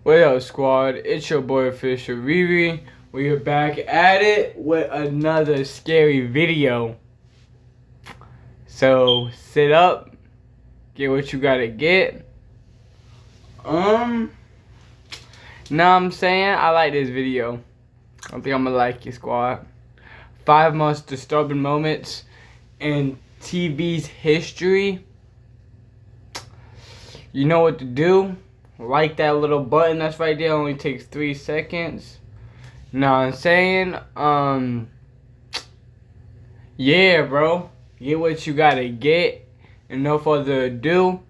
What up, squad? It's your boy Official Riri. We are back at it with another scary video. So sit up, get what you gotta get. Know what I'm saying? I like this video. I think I'm gonna like it, squad. 5 most disturbing moments in TV's history. You know what to do. Like that little button that's right there. Only takes 3 seconds. Know what I'm saying? Yeah, bro. Get what you gotta get. And no further ado,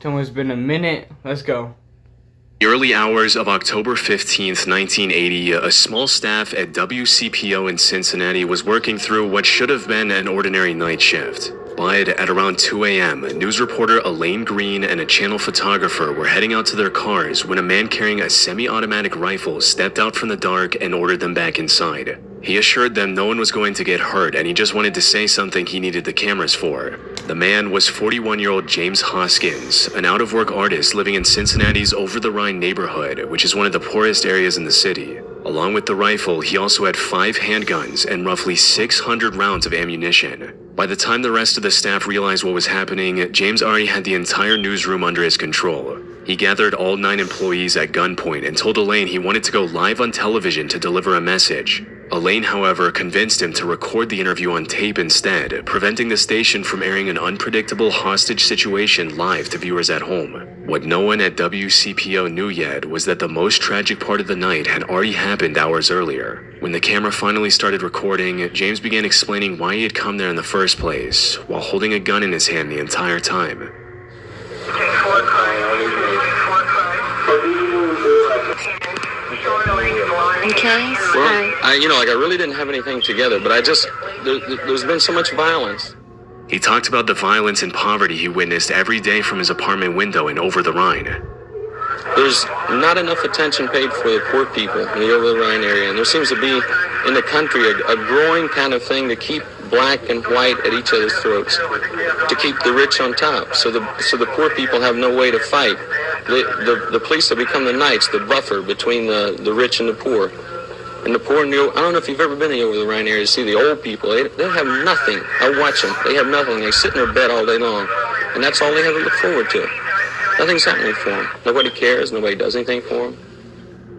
it's been a minute. Let's go. The early hours of October 15th, 1980, a small staff at WCPO in Cincinnati was working through what should have been an ordinary night shift. But at around 2 a.m., news reporter Elaine Green and a channel photographer were heading out to their cars when a man carrying a semi-automatic rifle stepped out from the dark and ordered them back inside. He assured them no one was going to get hurt and he just wanted to say something he needed the cameras for. The man was 41-year-old James Hoskins, an out-of-work artist living in Cincinnati's Over-the-Rhine neighborhood, which is one of the poorest areas in the city. Along with the rifle, he also had 5 handguns and roughly 600 rounds of ammunition. By the time the rest of the staff realized what was happening, James already had the entire newsroom under his control. He gathered all 9 employees at gunpoint and told Elaine he wanted to go live on television to deliver a message. Elaine, however, convinced him to record the interview on tape instead, preventing the station from airing an unpredictable hostage situation live to viewers at home. What no one at WCPO knew yet was that the most tragic part of the night had already happened hours earlier. When the camera finally started recording, James began explaining why he had come there in the first place, while holding a gun in his hand the entire time. Okay. Well, I really didn't have anything together, but there's been so much violence. He talked about the violence and poverty he witnessed every day from his apartment window in Over-the-Rhine. There's not enough attention paid for the poor people in the Over-the-Rhine area, and there seems to be in the country a growing kind of thing to keep black and white at each other's throats, to keep the rich on top, so the poor people have no way to fight. The police have become the knights, the buffer between the rich and the poor. And the poor, I don't know if you've ever been in the Over-the-Rhine area to see the old people. They have nothing. I watch them. They have nothing. They sit in their bed all day long. And that's all they have to look forward to. Nothing's happening for them. Nobody cares. Nobody does anything for them.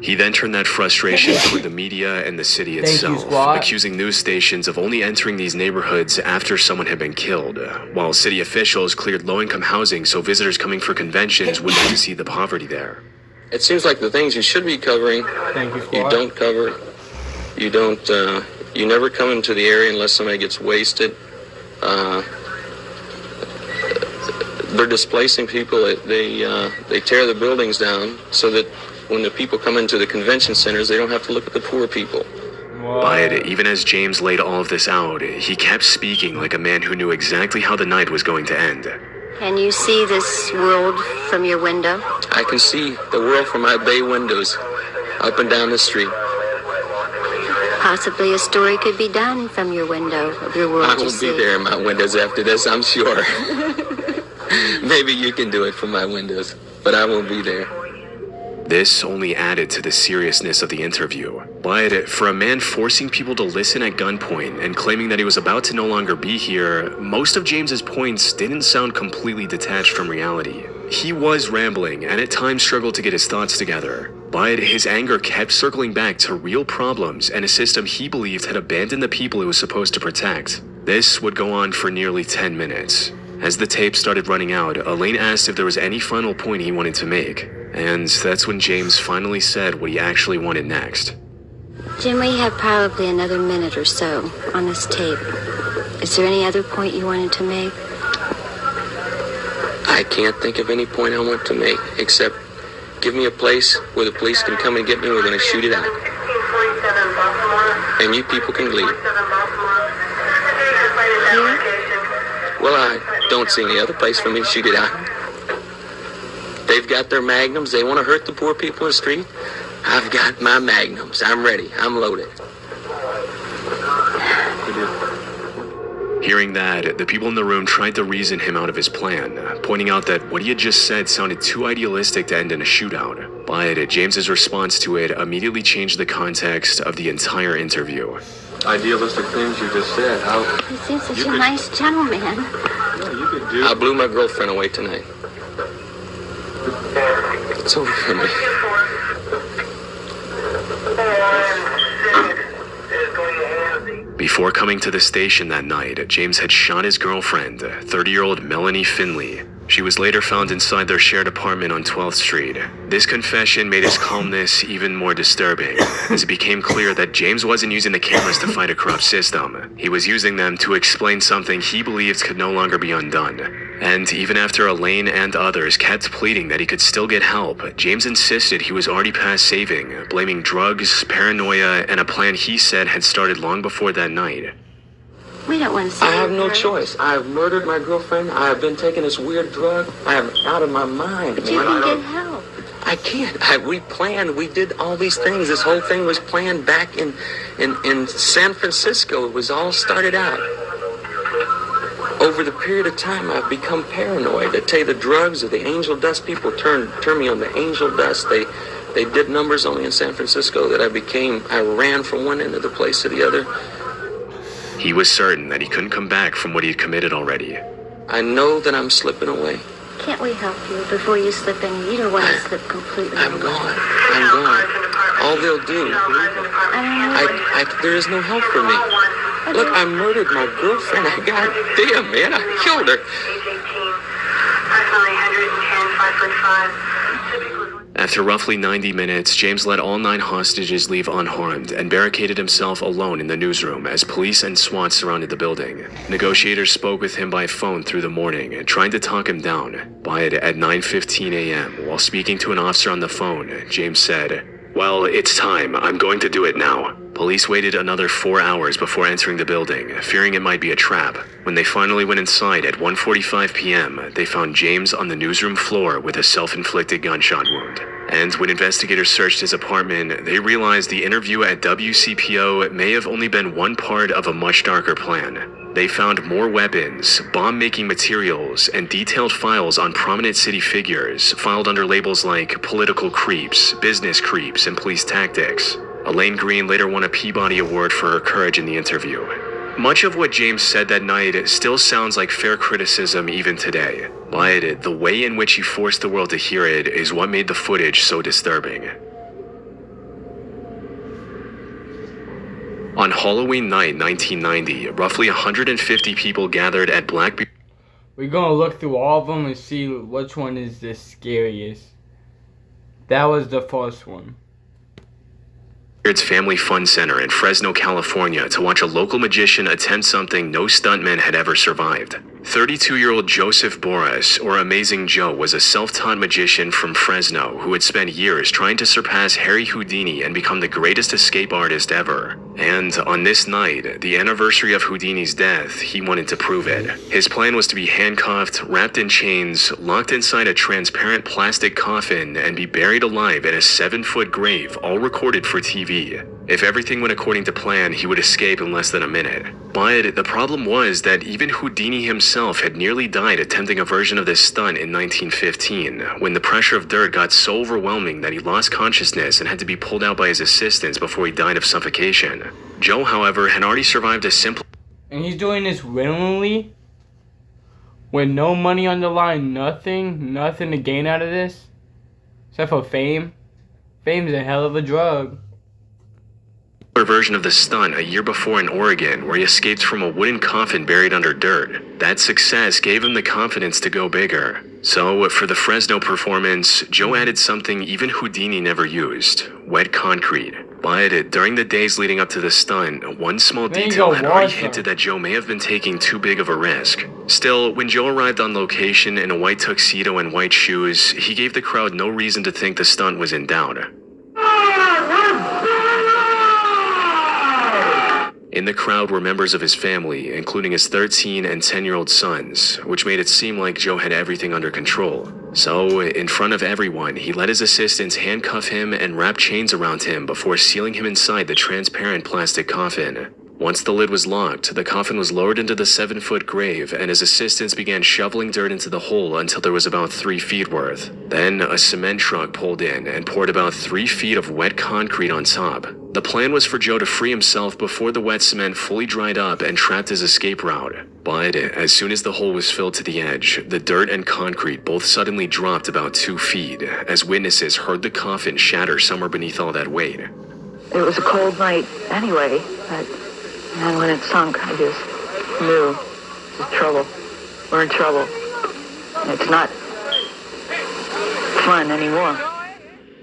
He then turned that frustration toward the media and the city itself, accusing news stations of only entering these neighborhoods after someone had been killed, while city officials cleared low-income housing so visitors coming for conventions wouldn't have to see the poverty there. It seems like the things you should be covering, you don't cover. You don't, you never come into the area unless somebody gets wasted. They're displacing people. They tear the buildings down so that when the people come into the convention centers, they don't have to look at the poor people. But even as James laid all of this out, he kept speaking like a man who knew exactly how the night was going to end. Can you see this world from your window? I can see the world from my bay windows, up and down the street. Possibly a story could be done from your window of your world. I won't be there in my windows after this, I'm sure. Maybe you can do it from my windows, but I won't be there. This only added to the seriousness of the interview. But for a man forcing people to listen at gunpoint and claiming that he was about to no longer be here, most of James's points didn't sound completely detached from reality. He was rambling and at times struggled to get his thoughts together. But his anger kept circling back to real problems and a system he believed had abandoned the people it was supposed to protect. This would go on for nearly 10 minutes. As the tape started running out, Elaine asked if there was any final point he wanted to make. And that's when James finally said what he actually wanted next. Jim, we have probably another minute or so on this tape. Is there any other point you wanted to make? I can't think of any point I want to make, except give me a place where the police can come and get me. We're going to shoot it out. And you people can leave. Here? Well, I don't see any other place for me to shoot it out. They've got their magnums. They want to hurt the poor people in the street. I've got my magnums. I'm ready. I'm loaded. Hearing that, the people in the room tried to reason him out of his plan, pointing out that what he had just said sounded too idealistic to end in a shootout. But James's response to it immediately changed the context of the entire interview. Idealistic things you just said. How He seems such a nice gentleman. you could do. I blew my girlfriend away tonight. It's over for me. Before coming to the station that night, James had shot his girlfriend, 30-year-old Melanie Finley. She was later found inside their shared apartment on 12th Street. This confession made his calmness even more disturbing, as it became clear that James wasn't using the cameras to fight a corrupt system. He was using them to explain something he believed could no longer be undone. And even after Elaine and others kept pleading that he could still get help, James insisted he was already past saving, blaming drugs, paranoia, and a plan he said had started long before that night. We don't want to see I have you no hurt. choice. I have murdered my girlfriend. I have been taking this weird drug. I am out of my mind. But you man. can get help. I can't. We planned. We did all these things. This whole thing was planned back in San Francisco. It was all started out. Over the period of time, I've become paranoid. They tell you the drugs or the angel dust people turn me on the angel dust. They did numbers on me in San Francisco that I ran from one end of the place to the other. He was certain that he couldn't come back from what he had committed already. I know that I'm slipping away. Can't we help you before you slip in? You don't want to slip completely I'm away. gone. I'm gone. All they'll do. I don't know. There is no help for me. Look, I murdered my girlfriend. God damn, man, I killed her. After roughly 90 minutes, James let all 9 hostages leave unharmed and barricaded himself alone in the newsroom as police and SWAT surrounded the building. Negotiators spoke with him by phone through the morning, trying to talk him down. But at 9:15 a.m., while speaking to an officer on the phone, James said, "Well, it's time. I'm going to do it now." Police waited another 4 hours before entering the building, fearing it might be a trap. When they finally went inside at 1:45 p.m., they found James on the newsroom floor with a self-inflicted gunshot wound. And when investigators searched his apartment, they realized the interview at WCPO may have only been one part of a much darker plan. They found more weapons, bomb-making materials, and detailed files on prominent city figures, filed under labels like political creeps, business creeps, and police tactics. Elaine Green later won a Peabody Award for her courage in the interview. Much of what James said that night still sounds like fair criticism even today, but the way in which he forced the world to hear it is what made the footage so disturbing. On Halloween night 1990, roughly 150 people gathered at Blackbeard. We're gonna look through all of them and see which one is the scariest. That was the first one. Family Fun Center in Fresno, California to watch a local magician attempt something no stuntman had ever survived. 32-year-old Joseph Boris, or Amazing Joe, was a self-taught magician from Fresno who had spent years trying to surpass Harry Houdini and become the greatest escape artist ever. And on this night, the anniversary of Houdini's death, he wanted to prove it. His plan was to be handcuffed, wrapped in chains, locked inside a transparent plastic coffin, and be buried alive in a 7-foot grave, all recorded for TV. If everything went according to plan, he would escape in less than a minute. But the problem was that even Houdini himself had nearly died attempting a version of this stunt in 1915, when the pressure of dirt got so overwhelming that he lost consciousness and had to be pulled out by his assistants before he died of suffocation. Joe, however, had already survived a simple... And he's doing this willingly? With no money on the line, nothing to gain out of this? Except for fame? Fame's a hell of a drug. version of the stunt a year before in Oregon, where he escaped from a wooden coffin buried under dirt. That success gave him the confidence to go bigger. So, for the Fresno performance, Joe added something even Houdini never used: wet concrete. But during the days leading up to the stunt, one small detail had already hinted that Joe may have been taking too big of a risk. Still, when Joe arrived on location in a white tuxedo and white shoes, he gave the crowd no reason to think the stunt was in doubt. In the crowd were members of his family, including his 13 and 10-year-old sons, which made it seem like Joe had everything under control. So, in front of everyone, he let his assistants handcuff him and wrap chains around him before sealing him inside the transparent plastic coffin. Once the lid was locked, the coffin was lowered into the 7-foot grave, and his assistants began shoveling dirt into the hole until there was about 3 feet worth. Then, a cement truck pulled in and poured about 3 feet of wet concrete on top. The plan was for Joe to free himself before the wet cement fully dried up and trapped his escape route. But as soon as the hole was filled to the edge, the dirt and concrete both suddenly dropped about 2 feet, as witnesses heard the coffin shatter somewhere beneath all that weight. It was a cold night anyway, but and when it sunk, I just knew this is trouble. We're in trouble. And it's not fun anymore.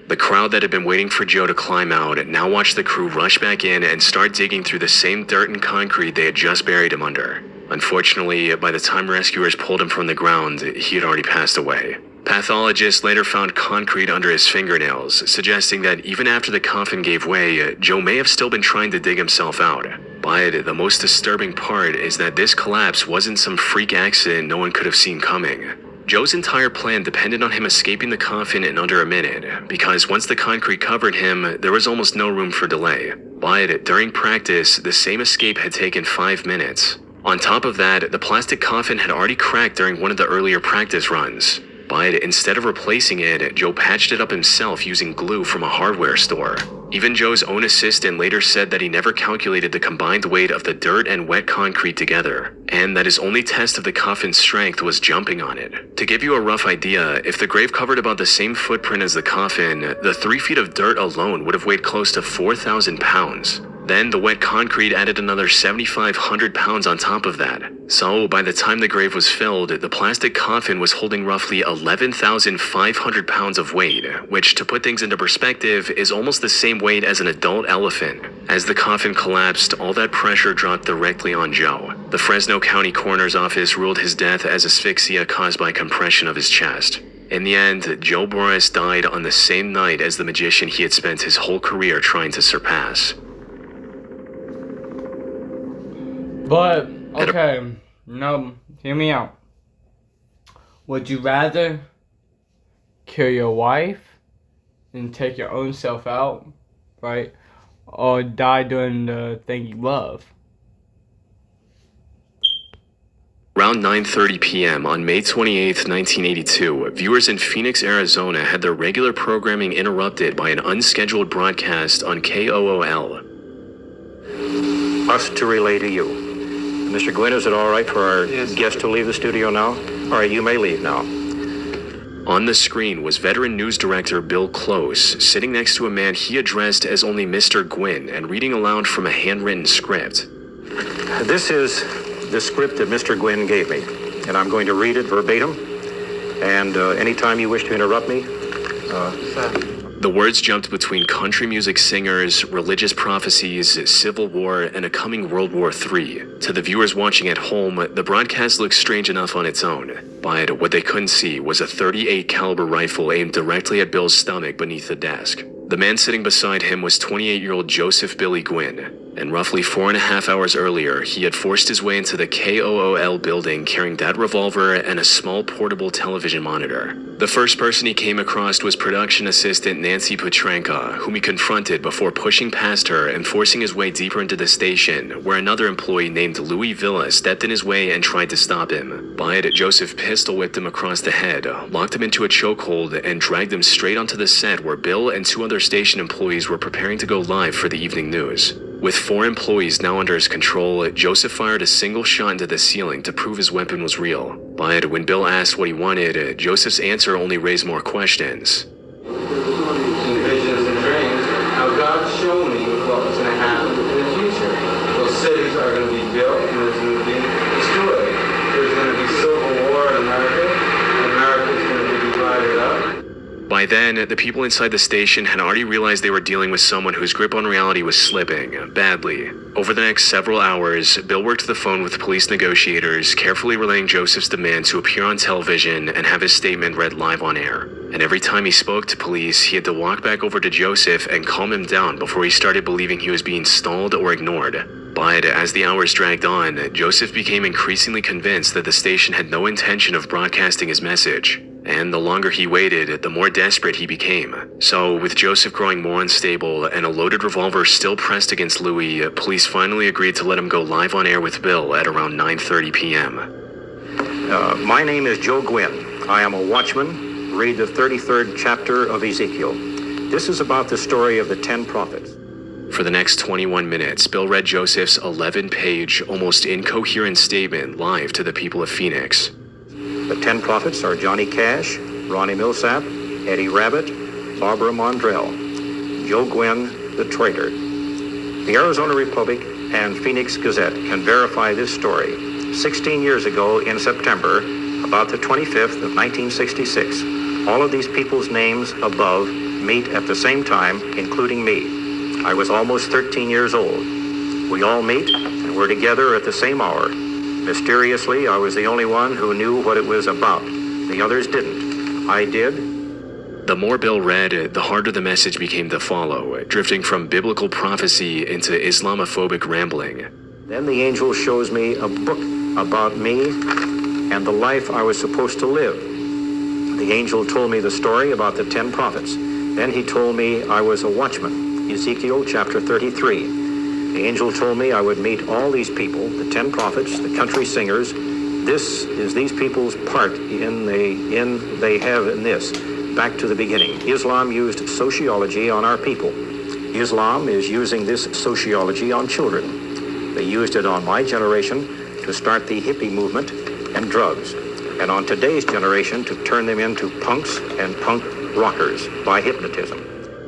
The crowd that had been waiting for Joe to climb out now watched the crew rush back in and start digging through the same dirt and concrete they had just buried him under. Unfortunately, by the time rescuers pulled him from the ground, he had already passed away. Pathologists later found concrete under his fingernails, suggesting that even after the coffin gave way, Joe may have still been trying to dig himself out. But the most disturbing part is that this collapse wasn't some freak accident no one could have seen coming. Joe's entire plan depended on him escaping the coffin in under a minute, because once the concrete covered him, there was almost no room for delay. But during practice, the same escape had taken 5 minutes. On top of that, the plastic coffin had already cracked during one of the earlier practice runs. But instead of replacing it, Joe patched it up himself using glue from a hardware store. Even Joe's own assistant later said that he never calculated the combined weight of the dirt and wet concrete together, and that his only test of the coffin's strength was jumping on it. To give you a rough idea, if the grave covered about the same footprint as the coffin, the 3 feet of dirt alone would have weighed close to 4,000 pounds. Then the wet concrete added another 7,500 pounds on top of that. So by the time the grave was filled, the plastic coffin was holding roughly 11,500 pounds of weight, which, to put things into perspective, is almost the same weight as an adult elephant. As the coffin collapsed, all that pressure dropped directly on Joe. The Fresno County Coroner's Office ruled his death as asphyxia caused by compression of his chest. In the end, Joe Boris died on the same night as the magician he had spent his whole career trying to surpass. But, okay, no, hear me out. Would you rather kill your wife and take your own self out, right? Or die doing the thing you love? Around 9:30 p.m. on May 28, 1982, viewers in Phoenix, Arizona had their regular programming interrupted by an unscheduled broadcast on KOOL. Us to relay to you. Mr. Gwynn, is it all right for our guest to leave the studio now? All right, you may leave now. On the screen was veteran news director Bill Close, sitting next to a man he addressed as only Mr. Gwynn and reading aloud from a handwritten script. This is the script that Mr. Gwynn gave me, and I'm going to read it verbatim, and anytime you wish to interrupt me, The words jumped between country music singers, religious prophecies, civil war, and a coming World War III. To the viewers watching at home, the broadcast looked strange enough on its own, but what they couldn't see was a .38 caliber rifle aimed directly at Bill's stomach beneath the desk. The man sitting beside him was 28-year-old Joseph Billy Gwynn, and roughly 4.5 hours earlier, he had forced his way into the KOOL building carrying that revolver and a small portable television monitor. The first person he came across was production assistant Nancy Petranka, whom he confronted before pushing past her and forcing his way deeper into the station, where another employee named Louis Villa stepped in his way and tried to stop him. But Joseph pistol whipped him across the head, locked him into a chokehold, and dragged him straight onto the set where Bill and 2 other station employees were preparing to go live for the evening news. With 4 employees now under his control, Joseph fired a single shot into the ceiling to prove his weapon was real. But when Bill asked what he wanted, Joseph's answer only raised more questions. In visions and dreams, how God showed me what was going to happen in the future. Those cities are going to be built and there's going to be destroyed. There's going to be civil war in America. America is going to be divided up. By then, the people inside the station had already realized they were dealing with someone whose grip on reality was slipping, badly. Over the next several hours, Bill worked the phone with police negotiators, carefully relaying Joseph's demand to appear on television and have his statement read live on air. And every time he spoke to police, he had to walk back over to Joseph and calm him down before he started believing he was being stalled or ignored. But as the hours dragged on, Joseph became increasingly convinced that the station had no intention of broadcasting his message. And the longer he waited, the more desperate he became. So, with Joseph growing more unstable and a loaded revolver still pressed against Louis, police finally agreed to let him go live on air with Bill at around 9:30 p.m. My name is Joe Gwynn. I am a watchman. Read the 33rd chapter of Ezekiel. This is about the story of the 10 prophets. For the next 21 minutes, Bill read Joseph's 11-page, almost incoherent statement live to the people of Phoenix. The 10 prophets are Johnny Cash, Ronnie Millsap, Eddie Rabbitt, Barbara Mondrell, Joe Gwynn, the traitor. The Arizona Republic and Phoenix Gazette can verify this story. 16 years ago in September, about the 25th of 1966, all of these people's names above meet at the same time, including me. I was almost 13 years old. We all meet and we're together at the same hour. Mysteriously, I was the only one who knew what it was about. The others didn't. I did. The more Bill read, the harder the message became to follow, drifting from biblical prophecy into Islamophobic rambling. Then the angel shows me a book about me and the life I was supposed to live. The angel told me the story about the 10 prophets. Then he told me I was a watchman, Ezekiel chapter 33. The angel told me I would meet all these people, the 10 prophets, the country singers. This is these people's part they have in this. Back to the beginning. Islam used sociology on our people. Islam is using this sociology on children. They used it on my generation to start the hippie movement and drugs, and on today's generation to turn them into punks and punk rockers by hypnotism.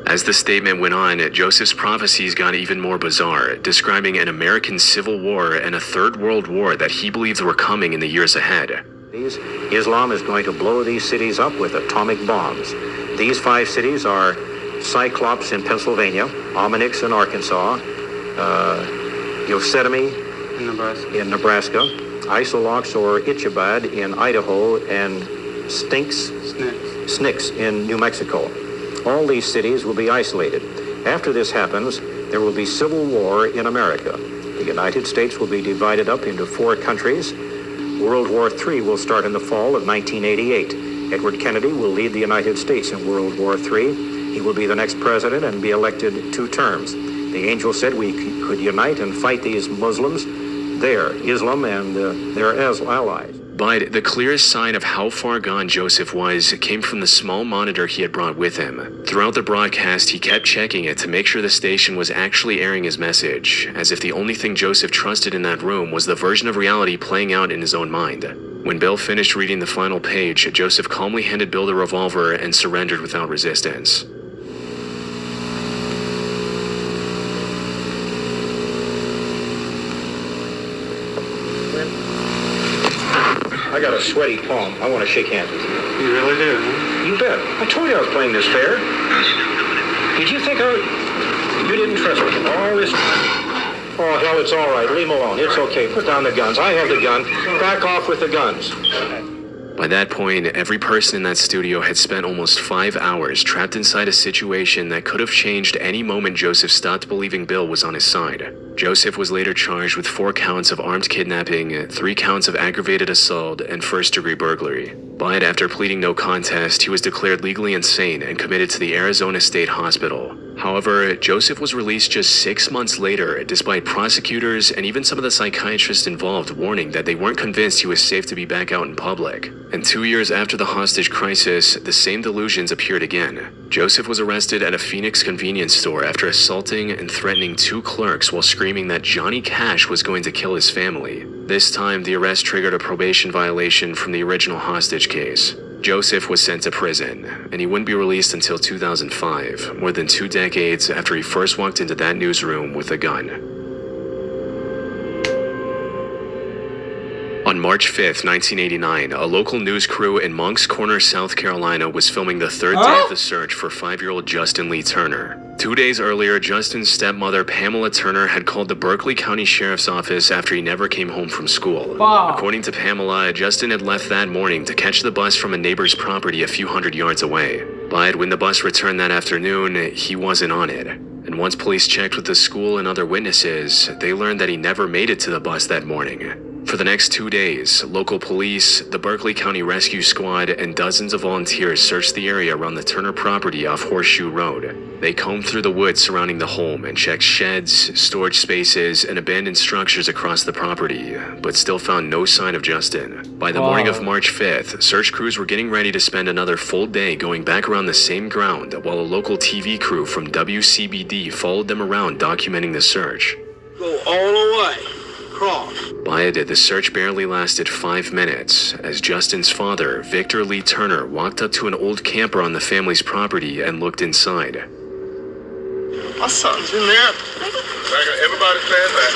As the statement went on, Joseph's prophecies got even more bizarre, describing an American Civil War and a Third World War that he believed were coming in the years ahead. Islam is going to blow these cities up with atomic bombs. These 5 cities are Cyclops in Pennsylvania, Ominix in Arkansas, Yosemite in Nebraska, Isolox or Itchabad in Idaho, and Snix in New Mexico. All these cities will be isolated. After this happens, there will be civil war in America. The United States will be divided up into 4 countries. World War III will start in the fall of 1988. Edward Kennedy will lead the United States in World War III. He will be the next president and be elected 2 terms. The angel said we could unite and fight these Muslims there, Islam and their allies. But the clearest sign of how far gone Joseph was came from the small monitor he had brought with him. Throughout the broadcast, he kept checking it to make sure the station was actually airing his message, as if the only thing Joseph trusted in that room was the version of reality playing out in his own mind. When Bill finished reading the final page, Joseph calmly handed Bill the revolver and surrendered without resistance. I got a sweaty palm. I want to shake hands with you. You really do, huh? You bet. I told you I was playing this fair. Did you think you didn't trust me? All this... Oh, hell, it's all right. Leave him alone. It's okay. Put down the guns. I have the gun. Back off with the guns. By that point, every person in that studio had spent almost 5 hours trapped inside a situation that could have changed any moment Joseph stopped believing Bill was on his side. Joseph was later charged with 4 counts of armed kidnapping, 3 counts of aggravated assault, and first-degree burglary. But after pleading no contest, he was declared legally insane and committed to the Arizona State Hospital. However, Joseph was released just 6 months later, despite prosecutors and even some of the psychiatrists involved warning that they weren't convinced he was safe to be back out in public. And 2 years after the hostage crisis, the same delusions appeared again. Joseph was arrested at a Phoenix convenience store after assaulting and threatening 2 clerks while screaming that Johnny Cash was going to kill his family. This time, the arrest triggered a probation violation from the original hostage case. Joseph was sent to prison, and he wouldn't be released until 2005, more than 2 decades after he first walked into that newsroom with a gun. On March 5th, 1989, a local news crew in Moncks Corner, South Carolina was filming the 3rd day of the search for 5-year-old Justin Lee Turner. 2 days earlier, Justin's stepmother, Pamela Turner, had called the Berkeley County Sheriff's Office after he never came home from school. According to Pamela, Justin had left that morning to catch the bus from a neighbor's property a few hundred yards away. But when the bus returned that afternoon, he wasn't on it. And once police checked with the school and other witnesses, they learned that he never made it to the bus that morning. For the next 2 days, local police, the Berkeley County Rescue Squad, and dozens of volunteers searched the area around the Turner property off Horseshoe Road. They combed through the woods surrounding the home and checked sheds, storage spaces, and abandoned structures across the property, but still found no sign of Justin. By the morning of March 5th, search crews were getting ready to spend another full day going back around the same ground while a local TV crew from WCBD followed them around documenting the search. Go all the way. Cross. By the search barely lasted 5 minutes, as Justin's father, Victor Lee Turner, walked up to an old camper on the family's property and looked inside. My son's in there. Everybody stand back.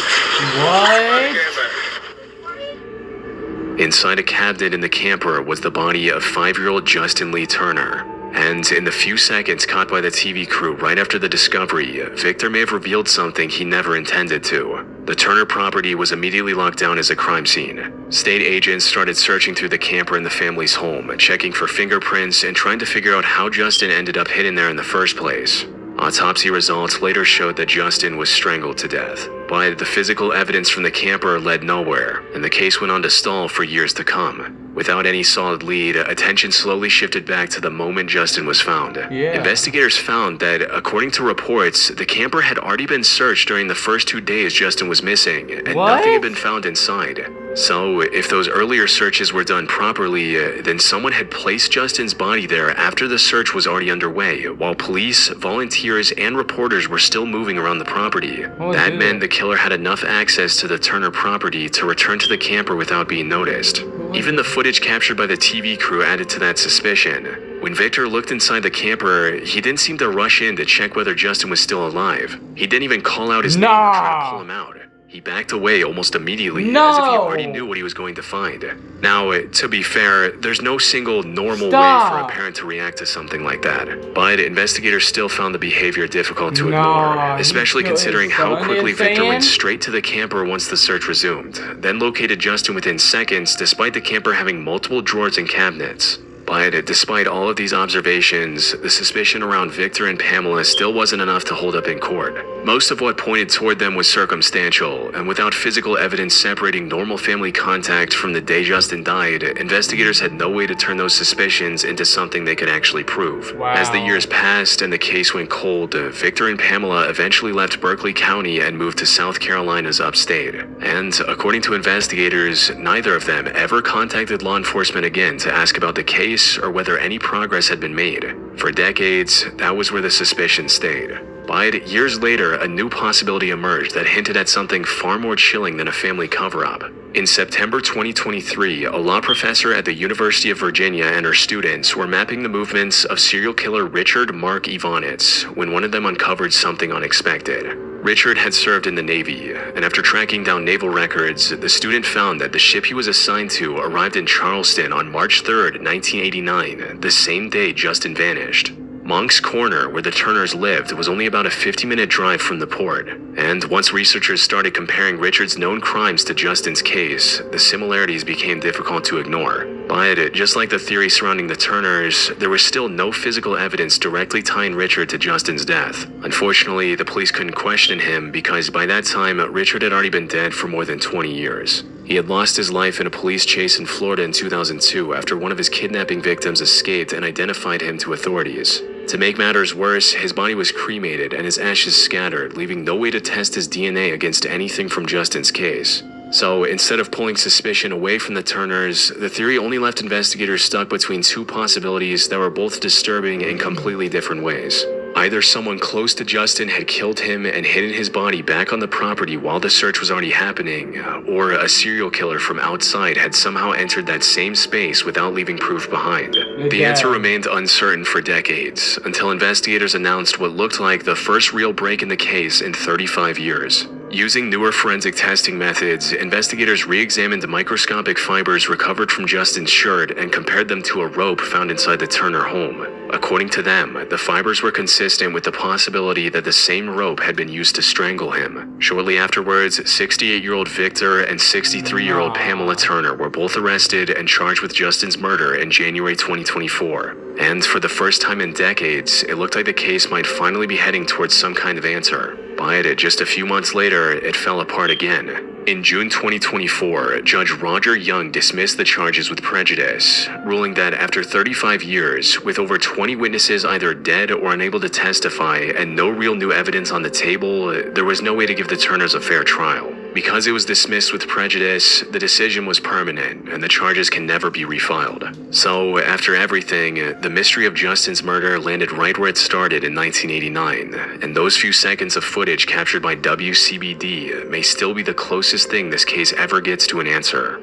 What? Inside a cabinet in the camper was the body of 5-year-old Justin Lee Turner. And in the few seconds caught by the TV crew right after the discovery, Victor may have revealed something he never intended to. The Turner property was immediately locked down as a crime scene. State agents started searching through the camper in the family's home, checking for fingerprints and trying to figure out how Justin ended up hidden there in the first place. Autopsy results later showed that Justin was strangled to death, but the physical evidence from the camper led nowhere, and the case went on to stall for years to come. Without any solid lead, attention slowly shifted back to the moment Justin was found. Investigators found that, according to reports, the camper had already been searched during the first 2 days Justin was missing, and nothing had been found inside. So, if those earlier searches were done properly, then someone had placed Justin's body there after the search was already underway, while police, volunteers, and reporters were still moving around the property. That meant the killer had enough access to the Turner property to return to the camper without being noticed. Even the footage captured by the TV crew added to that suspicion. When Victor looked inside the camper, he didn't seem to rush in to check whether Justin was still alive. He didn't even call out his name or try to pull him out. He backed away almost immediately, as if he already knew what he was going to find. Now, to be fair, there's no single normal way for a parent to react to something like that. But investigators still found the behavior difficult to ignore, especially considering how quickly Victor went straight to the camper once the search resumed, then located Justin within seconds despite the camper having multiple drawers and cabinets. But despite all of these observations, the suspicion around Victor and Pamela still wasn't enough to hold up in court. Most of what pointed toward them was circumstantial, and without physical evidence separating normal family contact from the day Justin died, investigators had no way to turn those suspicions into something they could actually prove. As the years passed and the case went cold, Victor and Pamela eventually left Berkeley County and moved to South Carolina's upstate. And according to investigators, neither of them ever contacted law enforcement again to ask about the case or whether any progress had been made. For decades, that was where the suspicion stayed. But years later, a new possibility emerged that hinted at something far more chilling than a family cover-up. In September 2023, a law professor at the University of Virginia and her students were mapping the movements of serial killer Richard Mark Ivanitz when one of them uncovered something unexpected. Richard had served in the Navy, and after tracking down naval records, the student found that the ship he was assigned to arrived in Charleston on March 3rd, 1989, the same day Justin vanished. Monk's Corner, where the Turners lived, was only about a 50-minute drive from the port, and once researchers started comparing Richard's known crimes to Justin's case, the similarities became difficult to ignore. But just like the theory surrounding the Turners, there was still no physical evidence directly tying Richard to Justin's death. Unfortunately, the police couldn't question him because by that time, Richard had already been dead for more than 20 years. He had lost his life in a police chase in Florida in 2002 after one of his kidnapping victims escaped and identified him to authorities. To make matters worse, his body was cremated and his ashes scattered, leaving no way to test his DNA against anything from Justin's case. So, instead of pulling suspicion away from the Turners, the theory only left investigators stuck between two possibilities that were both disturbing in completely different ways. Either someone close to Justin had killed him and hidden his body back on the property while the search was already happening, or a serial killer from outside had somehow entered that same space without leaving proof behind. The answer remained uncertain for decades, until investigators announced what looked like the first real break in the case in 35 years. Using newer forensic testing methods, investigators re-examined the microscopic fibers recovered from Justin's shirt and compared them to a rope found inside the Turner home. According to them, the fibers were consistent with the possibility that the same rope had been used to strangle him. Shortly afterwards, 68-year-old Victor and 63-year-old Pamela Turner were both arrested and charged with Justin's murder in January 2024. And for the first time in decades, it looked like the case might finally be heading towards some kind of answer. But just a few months later, it fell apart again. In June 2024, Judge Roger Young dismissed the charges with prejudice, ruling that after 35 years, with over 20 witnesses either dead or unable to testify and no real new evidence on the table, there was no way to give the Turners a fair trial. Because it was dismissed with prejudice, the decision was permanent and the charges can never be refiled. So, after everything, the mystery of Justin's murder landed right where it started in 1989, and those few seconds of footage captured by WCBD may still be the closest thing this case ever gets to an answer.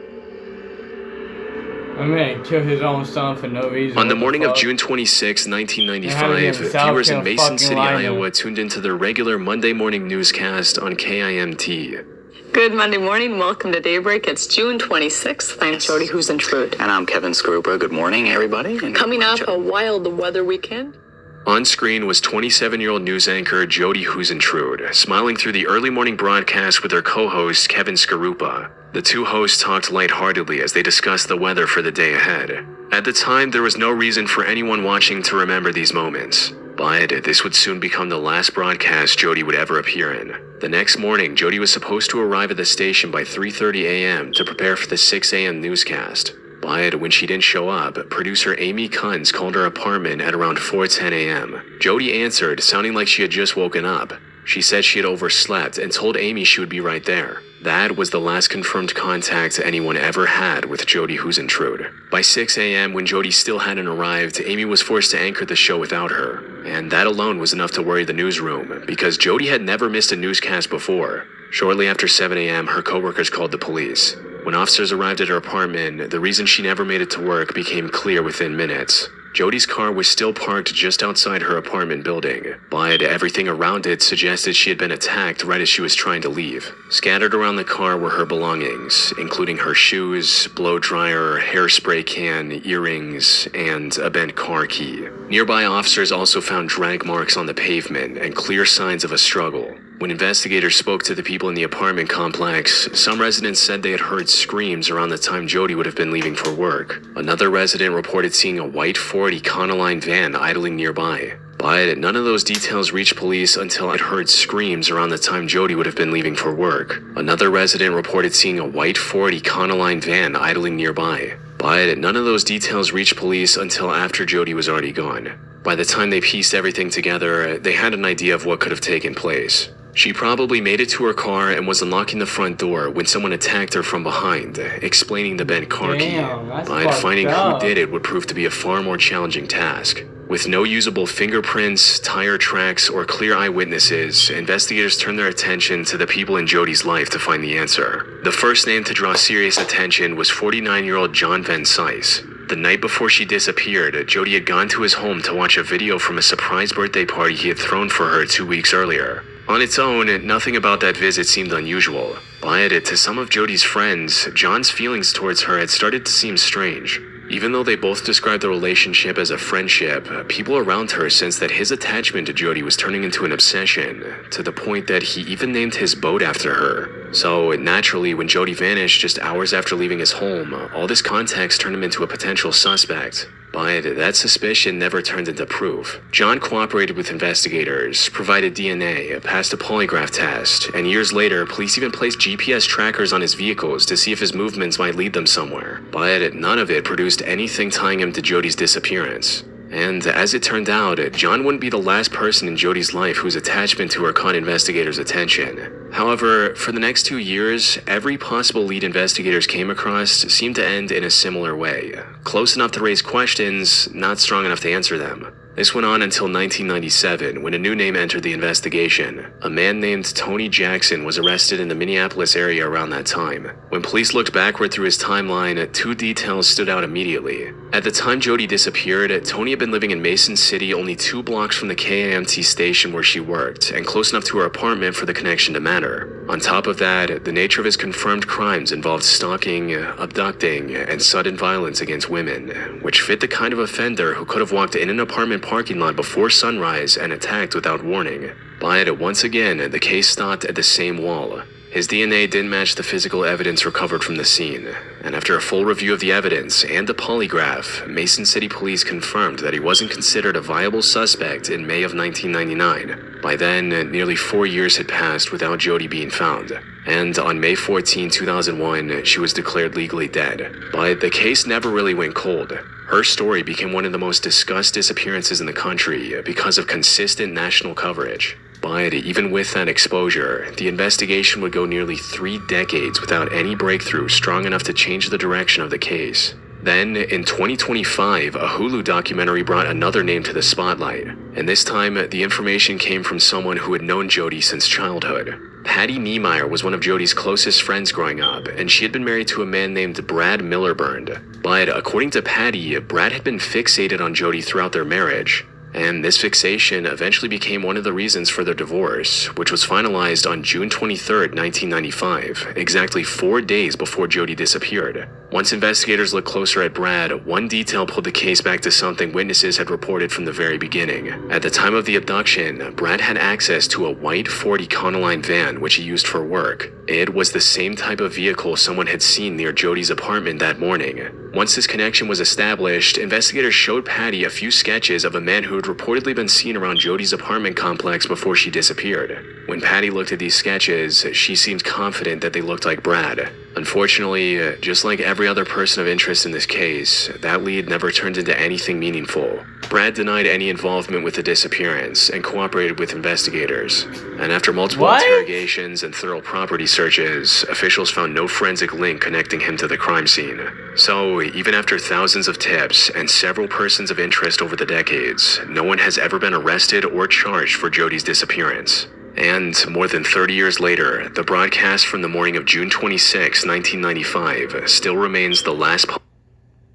I mean, kill his own son for no reason. On the morning of June 26, 1995, viewers in Mason City, Iowa tuned into their regular Monday morning newscast on KIMT. Good Monday morning. Welcome to Daybreak. It's June 26th. I'm Jody Huisentrude. And I'm Kevin Skarupa. Good morning, everybody. And coming off a wild weather weekend. On screen was 27-year-old news anchor Jody Huisentrude, smiling through the early morning broadcast with her co-host Kevin Skarupa. The two hosts talked lightheartedly as they discussed the weather for the day ahead. At the time, there was no reason for anyone watching to remember these moments. But this would soon become the last broadcast Jody would ever appear in. The next morning, Jody was supposed to arrive at the station by 3:30 a.m. to prepare for the 6 a.m. newscast. But when she didn't show up, producer Amy Kunz called her apartment at around 4:10 a.m. Jody answered, sounding like she had just woken up. She said she had overslept and told Amy she would be right there. That was the last confirmed contact anyone ever had with Jody Huisentrude. By 6 a.m., when Jody still hadn't arrived, Amy was forced to anchor the show without her. And that alone was enough to worry the newsroom, because Jody had never missed a newscast before. Shortly after 7 a.m., her coworkers called the police. When officers arrived at her apartment, the reason she never made it to work became clear within minutes. Jody's car was still parked just outside her apartment building, but everything around it suggested she had been attacked right as she was trying to leave. Scattered around the car were her belongings, including her shoes, blow dryer, hairspray can, earrings, and a bent car key. Nearby officers also found drag marks on the pavement and clear signs of a struggle. When investigators spoke to the people in the apartment complex, some residents said they had heard screams around the time Jody would have been leaving for work. Another resident reported seeing a white Ford Econoline van idling nearby. But none of those details reached police until I'd heard screams around the time Jody would have been leaving for work. Another resident reported seeing a white Ford Econoline van idling nearby. But none of those details reached police until after Jody was already gone. By the time they pieced everything together, they had an idea of what could have taken place. She probably made it to her car and was unlocking the front door when someone attacked her from behind, explaining the bent car key. But finding who did it would prove to be a far more challenging task. With no usable fingerprints, tire tracks, or clear eyewitnesses, investigators turned their attention to the people in Jody's life to find the answer. The first name to draw serious attention was 49-year-old John Van Cise. The night before she disappeared, Jody had gone to his home to watch a video from a surprise birthday party he had thrown for her 2 weeks earlier. On its own, nothing about that visit seemed unusual, but to some of Jody's friends, John's feelings towards her had started to seem strange. Even though they both described the relationship as a friendship, people around her sensed that his attachment to Jody was turning into an obsession, to the point that he even named his boat after her. So, naturally, when Jody vanished just hours after leaving his home, all this context turned him into a potential suspect. But that suspicion never turned into proof. John cooperated with investigators, provided DNA, passed a polygraph test, and years later, police even placed GPS trackers on his vehicles to see if his movements might lead them somewhere. But none of it produced anything tying him to Jody's disappearance. And as it turned out, John wouldn't be the last person in Jody's life whose attachment to her caught investigators' attention. However, for the next 2 years, every possible lead investigators came across seemed to end in a similar way. Close enough to raise questions, not strong enough to answer them. This went on until 1997, when a new name entered the investigation. A man named Tony Jackson was arrested in the Minneapolis area around that time. When police looked backward through his timeline, two details stood out immediately. At the time Jody disappeared, Tony had been living in Mason City, only 2 blocks from the KIMT station where she worked, and close enough to her apartment for the connection to matter. On top of that, the nature of his confirmed crimes involved stalking, abducting, and sudden violence against women, which fit the kind of offender who could have walked in an apartment parking lot before sunrise and attacked without warning. But once again, the case stopped at the same wall. His DNA didn't match the physical evidence recovered from the scene, and after a full review of the evidence and a polygraph, Mason City Police confirmed that he wasn't considered a viable suspect in May of 1999. By then, nearly 4 years had passed without Jodi being found, and on May 14, 2001, she was declared legally dead. But the case never really went cold. Her story became one of the most discussed disappearances in the country because of consistent national coverage. But even with that exposure, the investigation would go nearly 3 decades without any breakthrough strong enough to change the direction of the case. Then, in 2025, a Hulu documentary brought another name to the spotlight, and this time, the information came from someone who had known Jodi since childhood. Patty Niemeyer was one of Jodi's closest friends growing up, and she had been married to a man named Brad Millerburn. But according to Patty, Brad had been fixated on Jodi throughout their marriage, and this fixation eventually became one of the reasons for their divorce, which was finalized on June 23, 1995, exactly 4 days before Jodi disappeared. Once investigators looked closer at Brad, one detail pulled the case back to something witnesses had reported from the very beginning. At the time of the abduction, Brad had access to a white Ford Econoline van which he used for work. It was the same type of vehicle someone had seen near Jodi's apartment that morning. Once this connection was established, investigators showed Patty a few sketches of a man who had reportedly been seen around Jodi's apartment complex before she disappeared. When Patty looked at these sketches, she seemed confident that they looked like Brad. Unfortunately, just like every other person of interest in this case, that lead never turned into anything meaningful. Brad denied any involvement with the disappearance and cooperated with investigators. And after multiple interrogations and thorough property searches, officials found no forensic link connecting him to the crime scene. So, even after thousands of tips and several persons of interest over the decades, no one has ever been arrested or charged for Jodi's disappearance. And more than 30 years later, the broadcast from the morning of June 26, 1995 still remains the last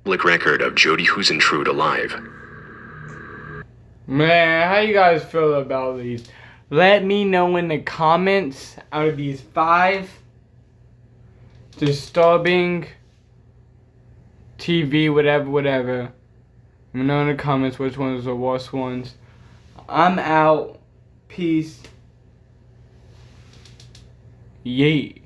public record of Jodi Huisentrude alive. Man, how you guys feel about these? Let me know in the comments out of these 5 disturbing TV, whatever. Let me know in the comments which ones are the worst ones. I'm out. Peace. Yeet.